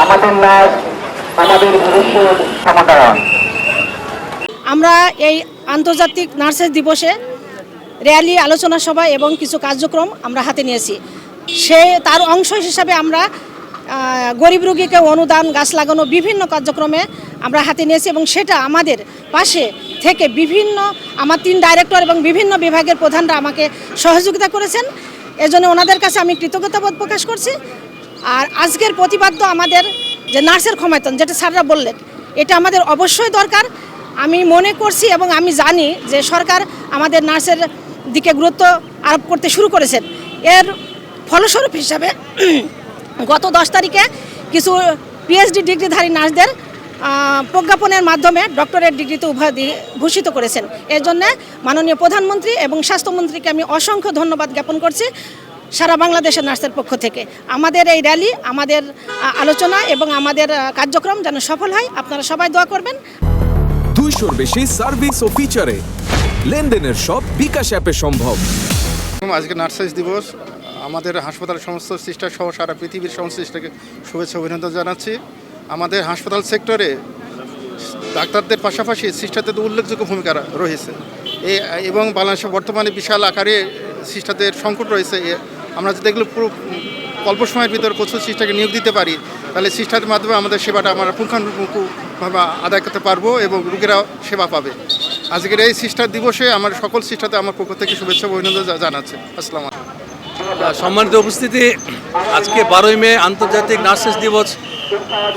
আমাদের নার্স আমাদের ভবিষ্যৎ সমাধান। আমরা এই আন্তর্জাতিক নার্সেস দিবসে র্যালি, আলোচনা সভা এবং কিছু কার্যক্রম আমরা হাতে নিয়েছি। তার অংশ হিসাবে আমরা গরিব রোগীকে অনুদান, গাছ লাগানো বিভিন্ন কার্যক্রমে আমরা হাতে নিয়েছি এবং সেটা আমাদের পাশে থেকে আমার 3 ডাইরেক্টর এবং বিভিন্ন বিভাগের প্রধানরা আমাকে সহযোগিতা করেছেন। এজন্য ওনাদের কাছে আমি কৃতজ্ঞতাবোধ প্রকাশ করছি। আর আজকের প্রতিবাদ তো আমাদের যে নার্সের ক্ষমতায়ন, যেটা স্যাররা বললেন, এটা আমাদের অবশ্যই দরকার। আমি মনে করছি এবং আমি জানি যে সরকার আমাদের নার্সের দিকে গুরুত্ব আরোপ করতে শুরু করেছেন। এর ফলস্বরূপ হিসাবে গত 10 তারিখে কিছু পিএইচডি ডিগ্রিধারী নার্সদের প্রজ্ঞাপনের মাধ্যমে ডক্টরেট ডিগ্রিতে উভয় ভূষিত করেছেন। এর জন্য মাননীয় প্রধানমন্ত্রী এবং স্বাস্থ্যমন্ত্রীকে আমি অসংখ্য ধন্যবাদ জ্ঞাপন করছি সারা বাংলাদেশের নার্সের পক্ষ থেকে। আমাদের এই র্যালি, আমাদের আলোচনা এবং আমাদের কার্যক্রম যেন সফল হয়, আপনারা সবাই দোয়া করবেন। 200-র বেশি সার্ভিস ও ফিচারে লেনদেনের সব বিকাশ অ্যাপে সম্ভব। আজকে নার্সেস দিবস, আমাদের হাসপাতালের সমস্ত সিস্টার সহ সারা পৃথিবীর সমস্ত সিস্টারকে শুভেচ্ছা অভিনন্দন জানাচ্ছি। আমাদের হাসপাতাল সেক্টরে ডাক্তারদের পাশাপাশি সিস্টারদের উল্লেখযোগ্য ভূমিকা রয়েছে এবং বাংলাদেশে বর্তমানে বিশাল আকারে সিস্টারদের সংকট রয়েছে। আমরা যদি এগুলো পুরো অল্প সময়ের ভিতরে প্রচুর সিস্টারকে নিয়োগ দিতে পারি, তাহলে সিস্টারের মাধ্যমে আমাদের সেবাটা আমরা পুঙ্খানুপুঙ্খভাবে আদায় করতে পারবো এবং রোগীরাও সেবা পাবে। আজকের এই সিস্টার দিবসে আমার সকল সিস্টারদের আমার পক্ষ থেকে শুভেচ্ছা অভিনন্দন জানাচ্ছি। আসসালামু আলাইকুম। সম্মানিত উপস্থিতি, আজকে 12ই মে আন্তর্জাতিক নার্সেস দিবস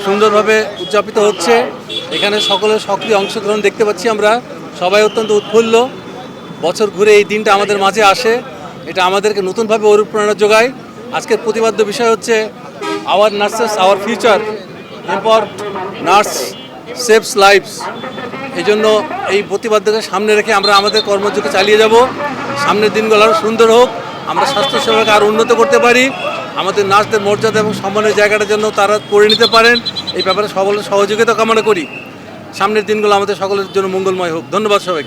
সুন্দরভাবে উদযাপিত হচ্ছে। এখানে সকলের সক্রিয় অংশগ্রহণ দেখতে পাচ্ছি আমরা। সবাই অত্যন্ত উৎফুল্ল। বছর ঘুরে এই দিনটা আমাদের মাঝে আসে, এটা আমাদেরকে নতুনভাবে অনুপ্রেরণা যোগায়। আজকের প্রতিপাদ্য বিষয় হচ্ছে our nurses our future, empower nurse saves lives. এই জন্য এই প্রতিপাদ্যকে সামনে রেখে আমরা আমাদের কর্মযোগে চালিয়ে যাব। সামনের দিনগুলো আরও সুন্দর হোক, আমরা স্বাস্থ্যসেবাকে আরও উন্নত করতে পারি, আমাদের নার্সদের মর্যাদা এবং সম্মানের জায়গাটার জন্য তারা করে নিতে পারেন, এই ব্যাপারে সকলের সহযোগিতা কামনা করি। সামনের দিনগুলো আমাদের সকলের জন্য মঙ্গলময় হোক। ধন্যবাদ সবাইকে।